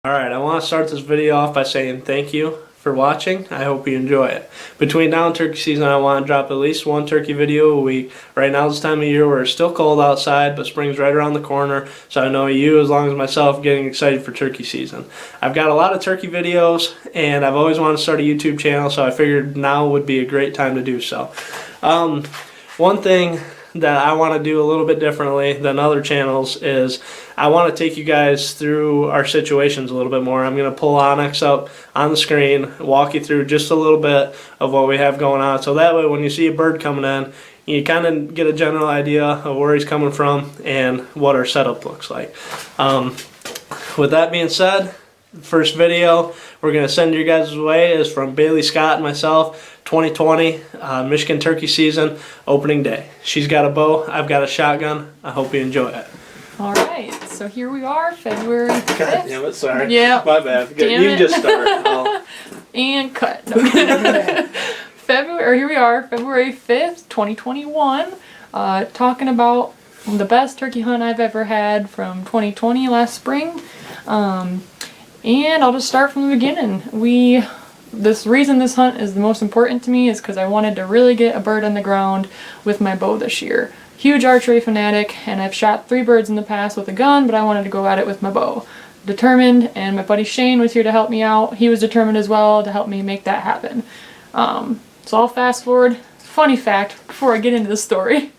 Alright, I want to start this video off by saying thank you for watching. I hope you enjoy it. Between now and turkey season, I want to drop at least one turkey video a week. Right now is the time of year where it's still cold outside, but spring's right around the corner, so I know you, as long as myself, getting excited for turkey season. I've got a lot of turkey videos, and I've always wanted to start a YouTube channel, so I figured now would be a great time to do so. One thing that I want to do a little bit differently than other channels is I want to take you guys through our situations a little bit more. I'm going to pull Onyx up on the screen, walk you through just a little bit of what we have going on, so that way when you see a bird coming in, you kind of get a general idea of where he's coming from and what our setup looks like. With that being said, the first video we're going to send you guys' way is from Bailey Scott and myself, 2020 Michigan turkey season opening day. She's got a bow, I've got a shotgun. I hope you enjoy it. All right, so here we are, February 5th. God damn it, sorry. Yeah. My bad. Damn you it. can just start. And cut. No. Here we are, February 5th, 2021, talking about the best turkey hunt I've ever had from 2020 last spring. And I'll just start from the beginning. This reason this hunt is the most important to me is because I wanted to really get a bird on the ground with my bow this year. Huge archery fanatic, and I've shot 3 birds in the past with a gun, but I wanted to go at it with my bow. Determined, and my buddy Shane was here to help me out. He was determined as well to help me make that happen. So I'll fast forward. Funny fact, before I get into the story.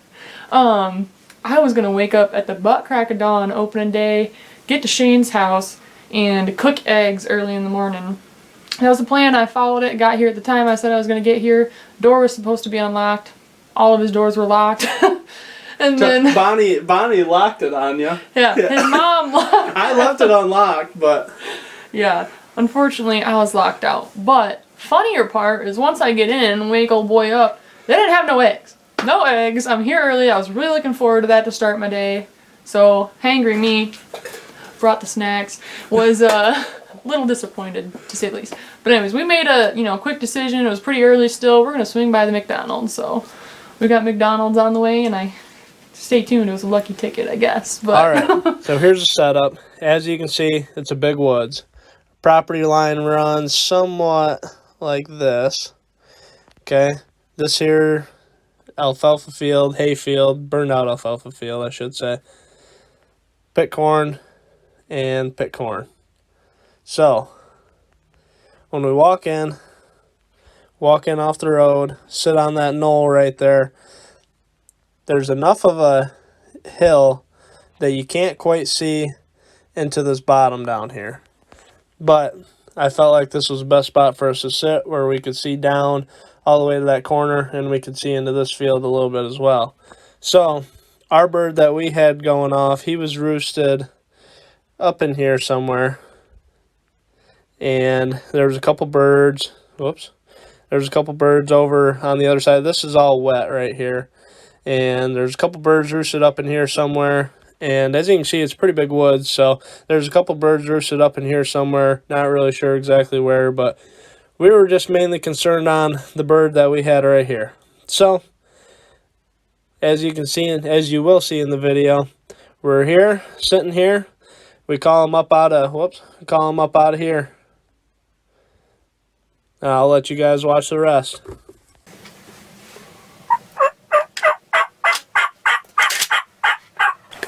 I was going to wake up at the butt crack of dawn opening day, get to Shane's house, and cook eggs early in the morning. That was the plan. I followed it, got here at the time I said I was going to get here. Door was supposed to be unlocked. All of his doors were locked. And then Bonnie locked it on you. Yeah, his mom locked. I left it unlocked, but yeah, unfortunately I was locked out. But funnier part is once I get in and wake old boy up, they didn't have no eggs. No eggs. I'm here early. I was really looking forward to that to start my day. So hangry me, brought the snacks, was a little disappointed to say the least. But anyways, we made a quick decision. It was pretty early still. We're gonna swing by the McDonald's. So we got McDonald's on the way, and stay tuned. It was a lucky ticket, I guess. But alright, so here's the setup. As you can see, it's a big woods. Property line runs somewhat like this. Okay, this here, alfalfa field, hay field, burned out alfalfa field, I should say. Pit corn and pit corn. So, when we walk in off the road, sit on that knoll right there, there's enough of a hill that you can't quite see into this bottom down here. But I felt like this was the best spot for us to sit, where we could see down all the way to that corner, and we could see into this field a little bit as well. So, our bird that we had going off, he was roosted up in here somewhere. And there was a couple birds. Whoops. There's a couple birds over on the other side. This is all wet right here. And there's a couple birds roosted up in here somewhere. And as you can see, it's pretty big woods. So there's a couple birds roosted up in here somewhere. Not really sure exactly where, but we were just mainly concerned on the bird that we had right here. So as you can see, as you will see in the video, we're here, sitting here. We call him up out of here. I'll let you guys watch the rest.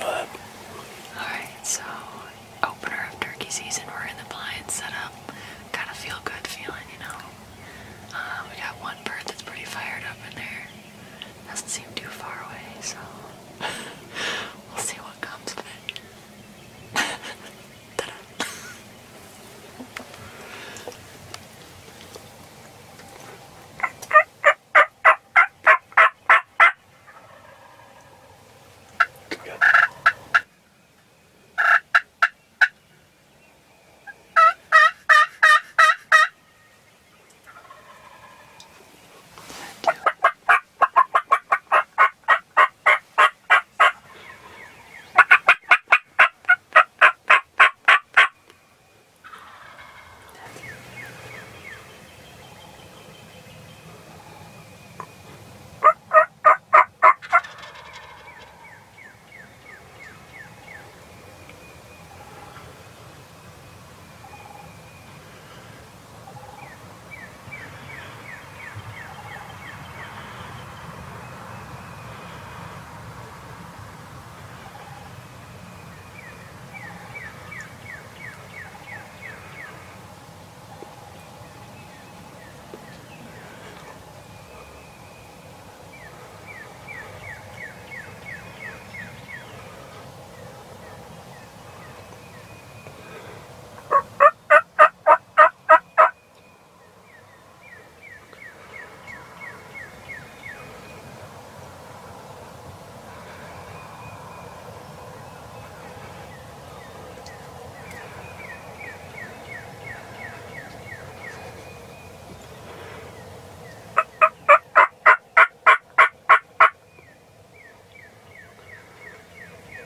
Alright, so opener of turkey season, we're in the blind setup. Got a feel good feeling, we got one bird that's pretty fired up in there. Doesn't seem too far away, so we'll see what comes of it.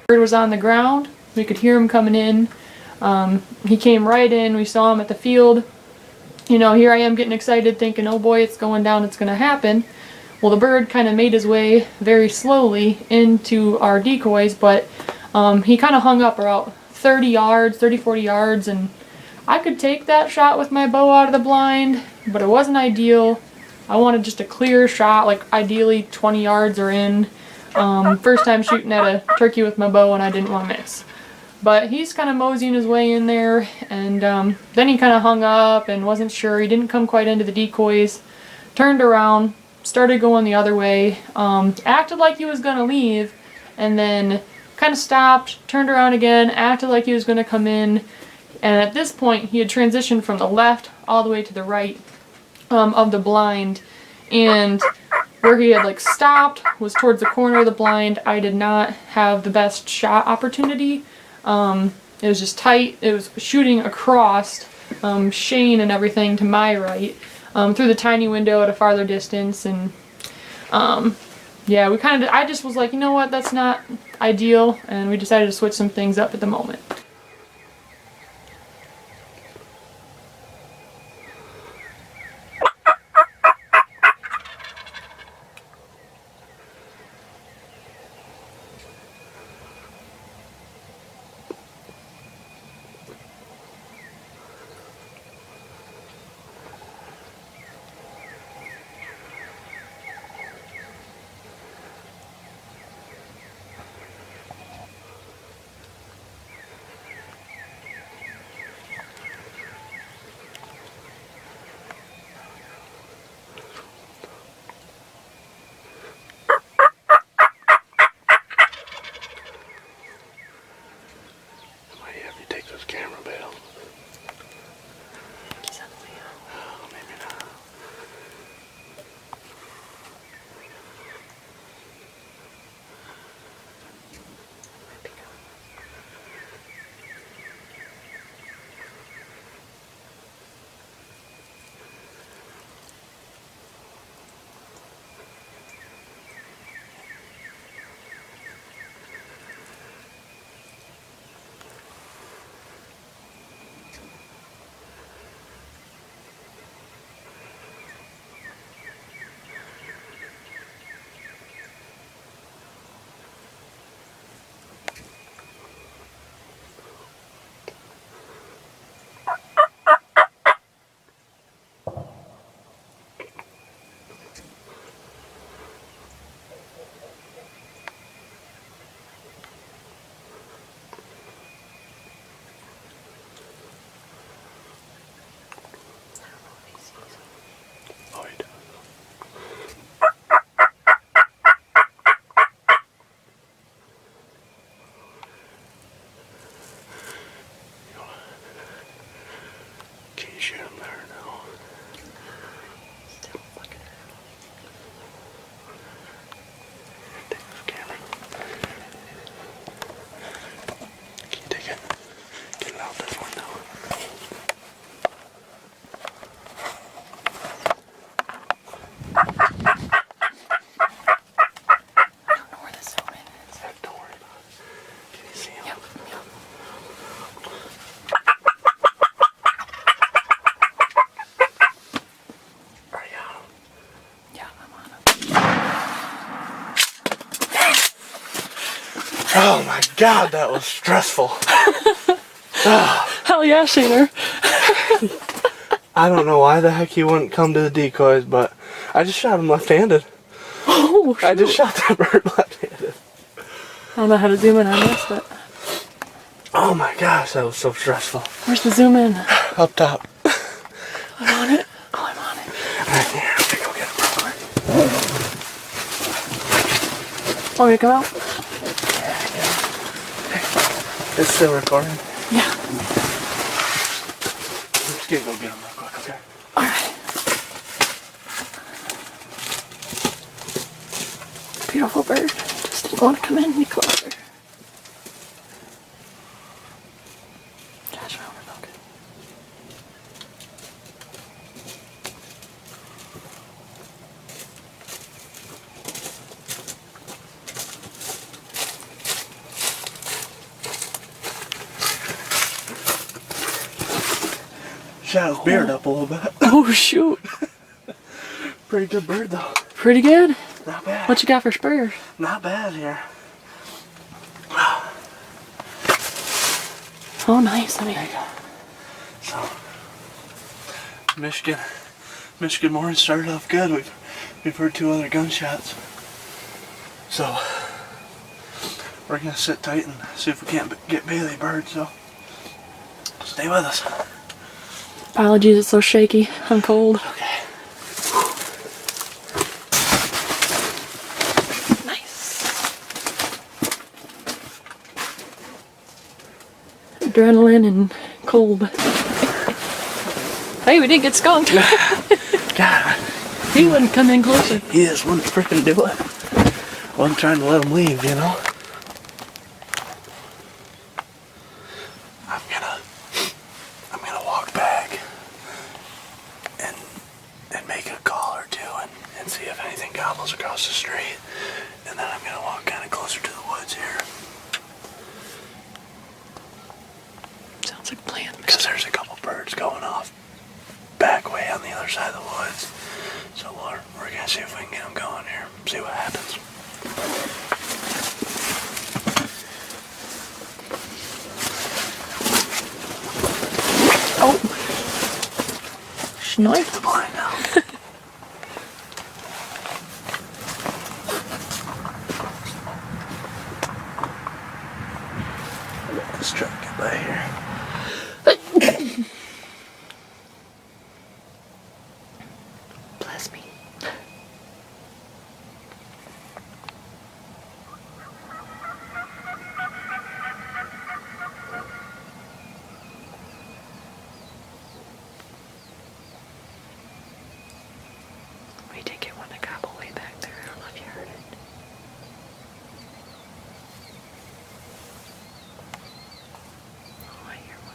bird was on the ground. We could hear him coming in. He came right in. We saw him at the field. You know, here I am getting excited thinking, oh boy, it's going down, it's going to happen. Well, the bird kind of made his way very slowly into our decoys, but he kind of hung up about 30 yards, 30, 40 yards, and I could take that shot with my bow out of the blind, but it wasn't ideal. I wanted just a clear shot, like ideally 20 yards or in. First time shooting at a turkey with my bow and I didn't want to miss. But he's kind of moseying his way in there, and then he kind of hung up and wasn't sure. He didn't come quite into the decoys. Turned around, started going the other way, acted like he was going to leave, and then kind of stopped, turned around again, acted like he was going to come in. And at this point, he had transitioned from the left all the way to the right of the blind. And where he had like stopped was towards the corner of the blind. I did not have the best shot opportunity. It was just tight. It was shooting across Shane and everything to my right through the tiny window at a farther distance. And yeah, I just was like, you know what, that's not ideal. And we decided to switch some things up at the moment. Camera bail. Oh, maybe not. Shoot him there now. Still fucking take this camera. Can you take it? Get it out this window. I don't know where the zoom in is. Don't worry about it. Can you see him? Yep. Oh my God, that was stressful. Hell yeah, Shaner. I don't know why the heck he wouldn't come to the decoys, but I just shot him left-handed. Oh, shoot. I just shot that bird left-handed. I don't know how to zoom in on this, but... Oh my gosh, that was so stressful. Where's the zoom in? Up top. I'm on it. Oh, I'm on it. Alright, here, let me go get him real quick. Want me to come out? It's still recording. Yeah. I'm just gonna go get him real quick, okay? Alright. Beautiful bird. Just didn't want to come in any closer. Josh, we're focused. Shot his beard up a little bit. Oh, shoot. Pretty good bird though. Pretty good. Not bad. What you got for spurs? Not bad here. Oh, nice. I mean, There you go. So, Michigan morning started off good. We've heard 2 other gunshots. So, we're gonna sit tight and see if we can't get Bailey bird. So, stay with us. apologies, it's so shaky. I'm cold. Okay. Nice. Adrenaline and cold. Hey, we didn't get skunked. God, He wouldn't come in closer. he just wouldn't freaking do it. Wasn't trying to let him leave, you know. I'm gonna walk back and make a call or two and see if anything gobbles across the street, and then I'm gonna walk kind of closer to the woods here Sounds like a plan. because there's a couple birds going off back way on the other side of the woods. So we're gonna see if we can get them going here. See what happens. Oh. Schnoit. The blind now. Let this truck get by here. Bless me. We did get one to gobble way back there. I don't know if you heard it. Oh, I hear one.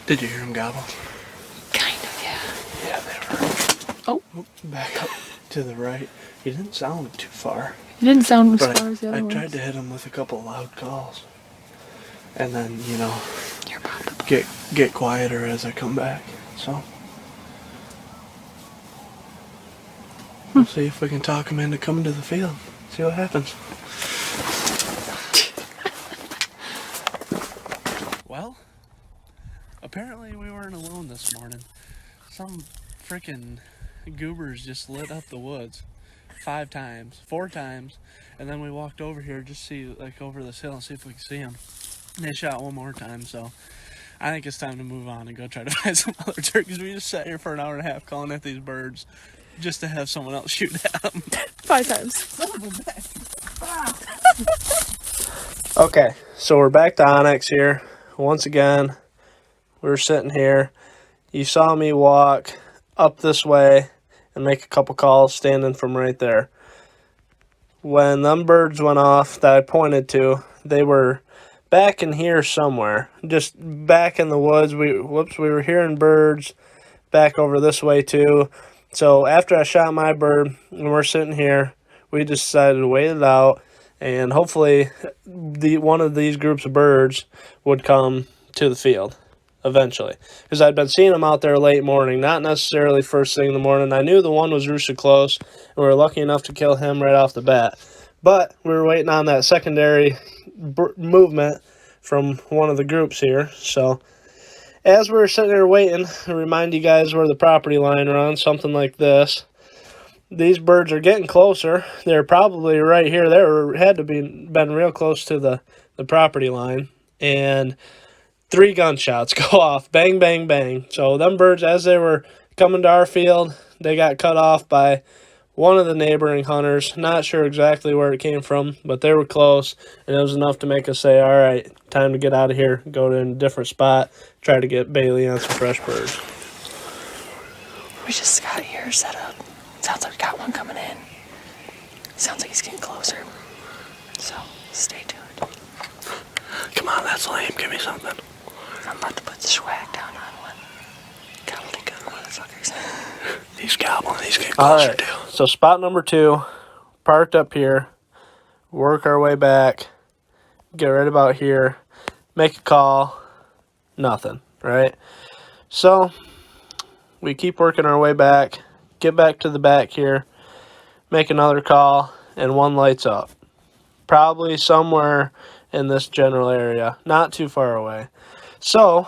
Did you hear him gobble? Kind of, yeah. Yeah, they were. Oh. Back up to the right. He didn't sound too far. It didn't sound as But far as the other I ones. tried to hit him with a couple loud calls. And then, you know, You're probably get quieter as I come back. So we'll see if we can talk him into coming to the field. See what happens. Well, apparently we weren't alone this morning. Some freaking goobers just lit up the woods 4 times, and then we walked over here just see, like, over this hill and see if we can see them. And they shot one more time, so I think it's time to move on and go try to find some other turkeys. We just sat here for an hour and a half calling at these birds just to have someone else shoot at them. 5 times. Okay, so we're back to Onyx here. Once again, we're sitting here. You saw me walk up this way and make a couple calls standing from right there. When them birds went off that I pointed to, they were back in here somewhere. Just back in the woods. We were hearing birds back over this way too. So after I shot my bird, and we're sitting here, we just decided to wait it out, and hopefully one of these groups of birds would come to the field eventually. Because I'd been seeing them out there late morning, not necessarily first thing in the morning. I knew the one was roosted close, and we were lucky enough to kill him right off the bat. But we were waiting on that secondary movement from one of the groups here. So as we were sitting there waiting, I remind you guys where the property line runs, something like this. these birds are getting closer. They're probably right here. Had to been real close to the property line. And 3 gunshots go off. Bang, bang, bang. So them birds, as they were coming to our field, they got cut off by one of the neighboring hunters. Not sure exactly where it came from, but they were close. And it was enough to make us say, all right, time to get out of here. Go to a different spot. Try to get Bailey on some fresh birds. We just got here set up. Sounds like we got one coming in. Sounds like he's getting closer. So, stay tuned. Come on, that's lame. Give me something. I'm about to put the swag down on one. Gobbly good motherfuckers. He's gobbling. He's getting closer too. So spot number 2, parked up here. Work our way back. Get right about here. Make a call. Nothing, right? So we keep working our way back. Get back to the back here. Make another call, and one lights up. Probably somewhere in this general area, not too far away. So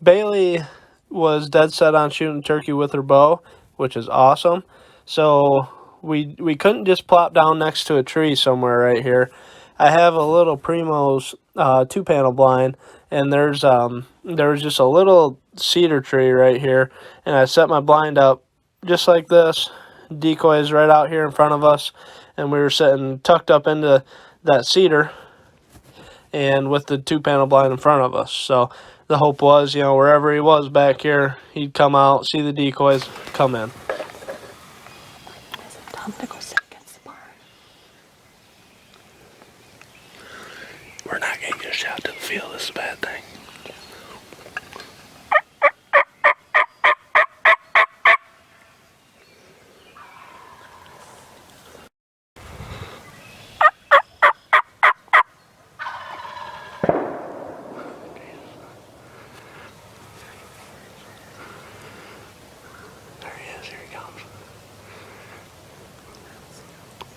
Bailey was dead set on shooting turkey with her bow, which is awesome. So we couldn't just plop down next to a tree somewhere right here. I have a little Primo's 2-panel blind, and there was just a little cedar tree right here, and I set my blind up just like this. Decoys right out here in front of us, and we were sitting tucked up into that cedar and with the 2-panel blind in front of us. So the hope was, wherever he was back here, he'd come out, see the decoys, come in. Is it dumb to go sit against the barn? We're not getting a shot to the field. This is a bad thing.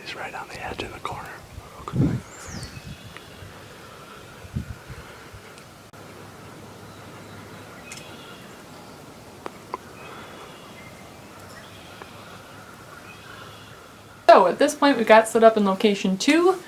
He's right on the edge in the corner. So at this point we got set up in location 2.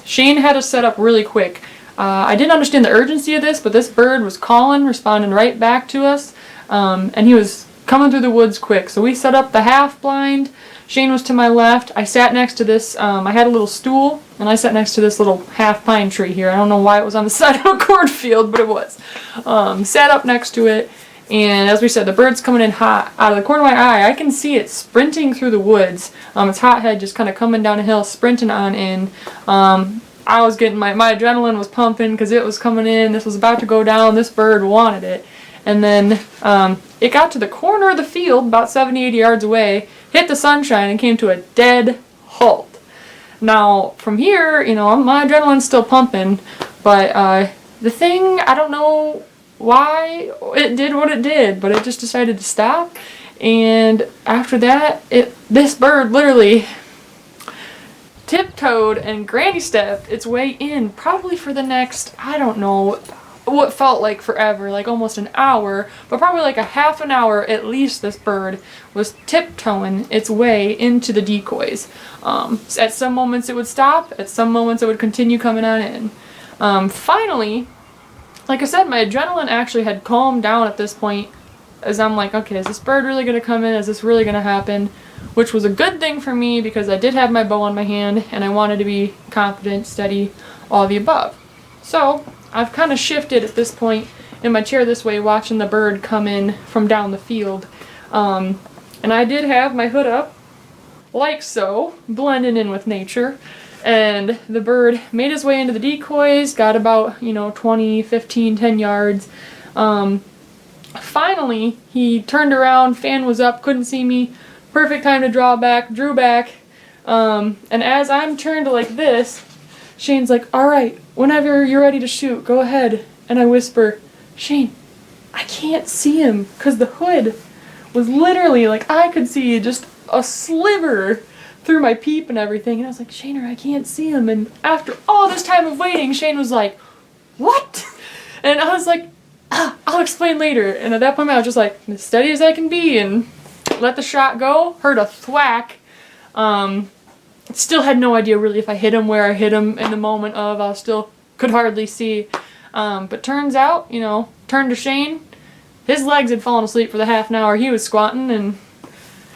Shane had us set up really quick. I didn't understand the urgency of this, but this bird was calling, responding right back to us, and he was coming through the woods quick. So we set up the half blind. Shane was to my left. I sat next to this, I had a little stool, and I sat next to this little half pine tree here. I don't know why it was on the side of a cornfield, but it was. Sat up next to it, and as we said, the bird's coming in hot. Out of the corner of my eye, I can see it sprinting through the woods. Its hot head just kind of coming down a hill, sprinting on in. I was getting, my adrenaline was pumping because it was coming in. This was about to go down. This bird wanted it. And then it got to the corner of the field, about 70, 80 yards away, hit the sunshine, and came to a dead halt. Now, from here, my adrenaline's still pumping, but the thing, I don't know why it did what it did, but it just decided to stop. And after that, this bird literally tiptoed and granny stepped its way in, probably for the next, I don't know, what felt like forever, like almost an hour, but probably like a half an hour at least. This bird was tiptoeing its way into the decoys. At some moments it would stop, at some moments it would continue coming on in. Finally, like I said, my adrenaline actually had calmed down at this point, as I'm like, okay, is this bird really going to come in? Is this really going to happen? Which was a good thing for me because I did have my bow in my hand and I wanted to be confident, steady, all the above. So I've kind of shifted at this point in my chair this way, watching the bird come in from down the field. And I did have my hood up, like so, blending in with nature. And the bird made his way into the decoys, got about, 20, 15, 10 yards. Finally, he turned around, fan was up, couldn't see me. Perfect time to draw back, drew back. And as I'm turned like this, Shane's like, all right, whenever you're ready to shoot, go ahead. And I whisper, Shane, I can't see him, because the hood was literally, like, I could see just a sliver through my peep and everything. And I was like, Shaner, I can't see him. And after all this time of waiting, Shane was like, what? And I was like, I'll explain later. And at that point, I was just like, as steady as I can be, and let the shot go, heard a thwack. Still had no idea really if I hit him, where I hit him in the moment of. I still could hardly see. But turns out, you know, turned to Shane. His legs had fallen asleep for the half an hour. He was squatting, and,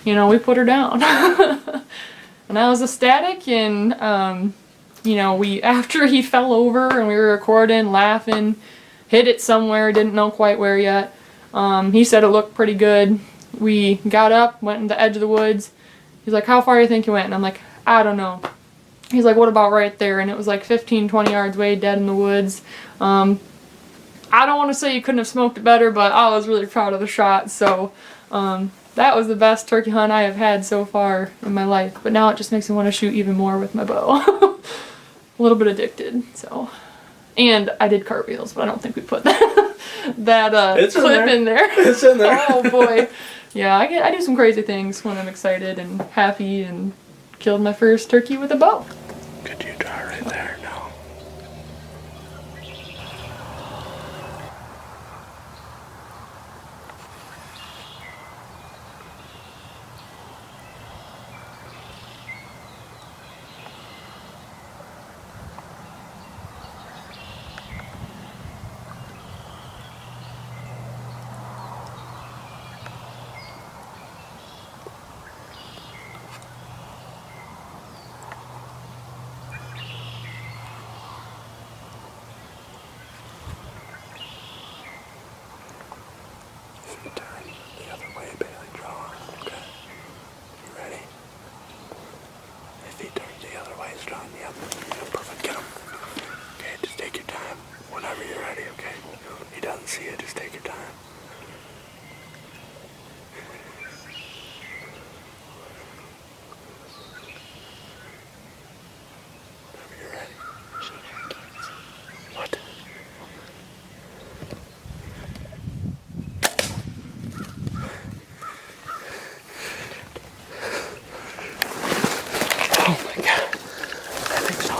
you know, we put her down. And I was ecstatic, and, you know, after he fell over and we were recording, laughing, hit it somewhere, didn't know quite where yet. He said it looked pretty good. We got up, went in the edge of the woods. He's like, how far do you think you went? And I'm like, I don't know. He's like, what about right there? And it was like 15, 20 yards away, dead in the woods. I don't want to say you couldn't have smoked it better, but I was really proud of the shot. So that was the best turkey hunt I have had so far in my life. But now it just makes me want to shoot even more with my bow. A little bit addicted, so. And I did cartwheels, but I don't think we put that clip in there. It's in there. Oh boy. Yeah, I do some crazy things when I'm excited and happy, and killed my first turkey with a bow. Could you draw right there? No. Turn the other way, Bailey. Draw. Okay. You ready? If he turns the other way, it's drawing. Yep. Perfect. Get him. Okay, just take your time. Whenever you're ready, okay? He doesn't see it. Just take your time. Whenever you're ready. What? Oh my god. I think so.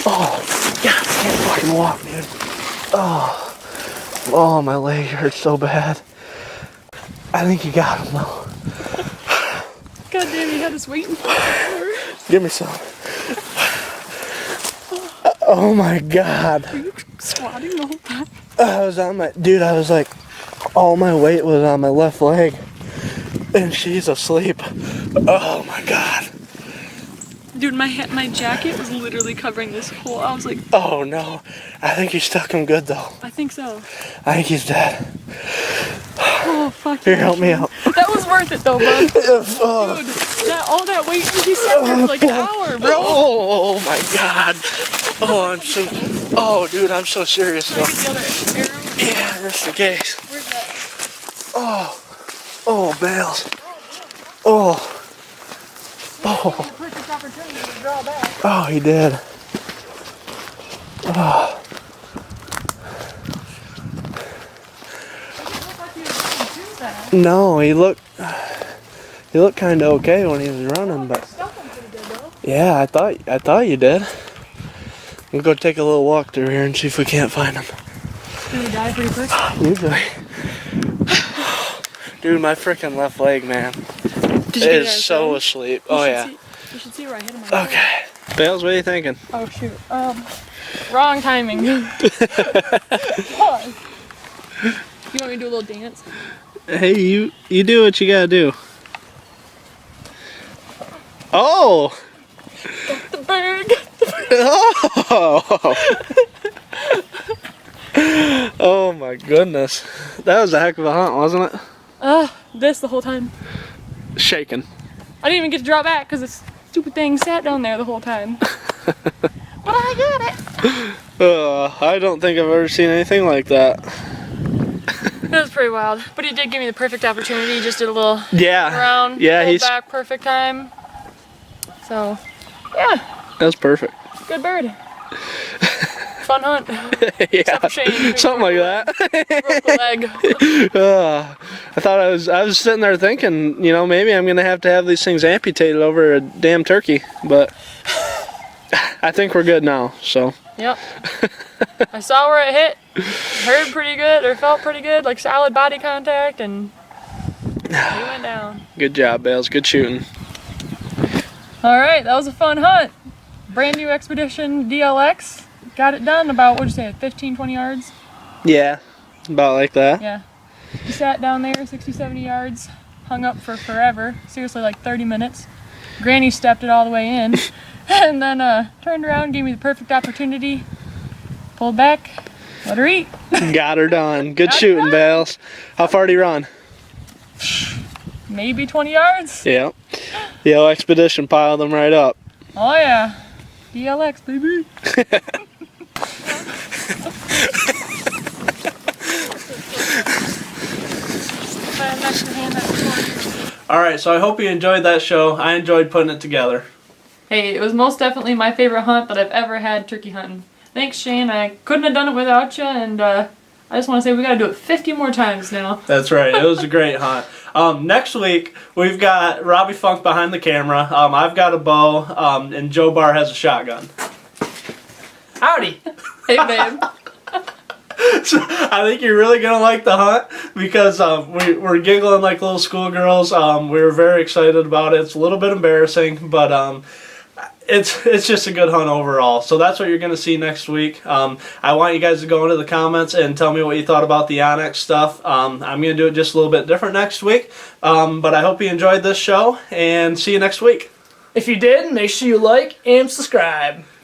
Oh, yeah, I can't fucking walk, dude. Oh, my leg hurts so bad. I think you got him though. God damn, you had us waiting for it. Give me some. Oh my god. Were you squatting the whole time? I was on my, dude, I was like, all my weight was on my left leg. And she's asleep. Oh my god. Dude, my jacket was literally covering this hole. I was like, Oh no. I think you stuck him good though. I think so. I think he's dead. Oh, fuck. Here, help me out. That was worth it though, bud. Oh. Dude, all that weight, he sat there for like an hour, bro. Oh my god. Oh dude, I'm so serious Can I though. get the other arrow? Yeah, just in case. Where's that? Oh, Bales. Oh. Perfect opportunity to draw back. Oh, he did. Oh. It looked like he was going to that. No, he looked kind of okay when he was running, but Stuck him pretty good though. yeah, I thought you did. We'll go take a little walk through here and see if we can't find him. Did he die pretty quick? Usually. Dude, my freaking left leg, man, Did you is so asleep. Oh yeah. You should see where I hit him. Okay. Bales, what are you thinking? Oh shoot. Wrong timing. Pause. You want me to do a little dance? Hey, you do what you gotta do. Oh! The bird. Oh! Oh my goodness. That was a heck of a hunt, wasn't it? This the whole time. Shaking. I didn't even get to draw back because this stupid thing sat down there the whole time. But I got it. I don't think I've ever seen anything like that. It was pretty wild. But he did give me the perfect opportunity. He just did a little Yeah. round, Yeah, pulled he's back, perfect time. So, yeah, that was perfect. good bird. Fun hunt. Except for Shane. Yeah. Something like that. Broke the leg. I thought I was sitting there thinking, you know, maybe I'm gonna have to have these things amputated over a damn turkey, but I think we're good now. So. Yep. I saw where it hit. Heard pretty good, or felt pretty good, like solid body contact, and He went down. Good job, Bales. Good shooting. All right, that was a fun hunt. Brand new Expedition DLX. Got it done about, what'd you say, 15, 20 yards? Yeah, about like that. Yeah. He sat down there, 60, 70 yards, hung up for forever. Seriously, like 30 minutes. Granny stepped it all the way in, and then turned around, gave me the perfect opportunity, pulled back, let her eat. Got her done. Good shooting, Bales. How far did he run? Maybe 20 yards. Yep. The old Expedition piled them right up. Oh yeah. DLX, baby. Alright, so I hope you enjoyed that show. I enjoyed putting it together. Hey, it was most definitely my favorite hunt that I've ever had turkey hunting. Thanks, Shane. I couldn't have done it without you, and I just want to say we got to do it 50 more times now. That's right. It was a great hunt. Next week, we've got Robbie Funk behind the camera. I've got a bow, and Joe Barr has a shotgun. Howdy. Hey, babe. So I think you're really going to like the hunt because we're giggling like little schoolgirls. We were very excited about it. It's a little bit embarrassing, but it's just a good hunt overall. So that's what you're going to see next week. I want you guys to go into the comments and tell me what you thought about the Onyx stuff. I'm going to do it just a little bit different next week. But I hope you enjoyed this show, and see you next week. If you did, make sure you like and subscribe.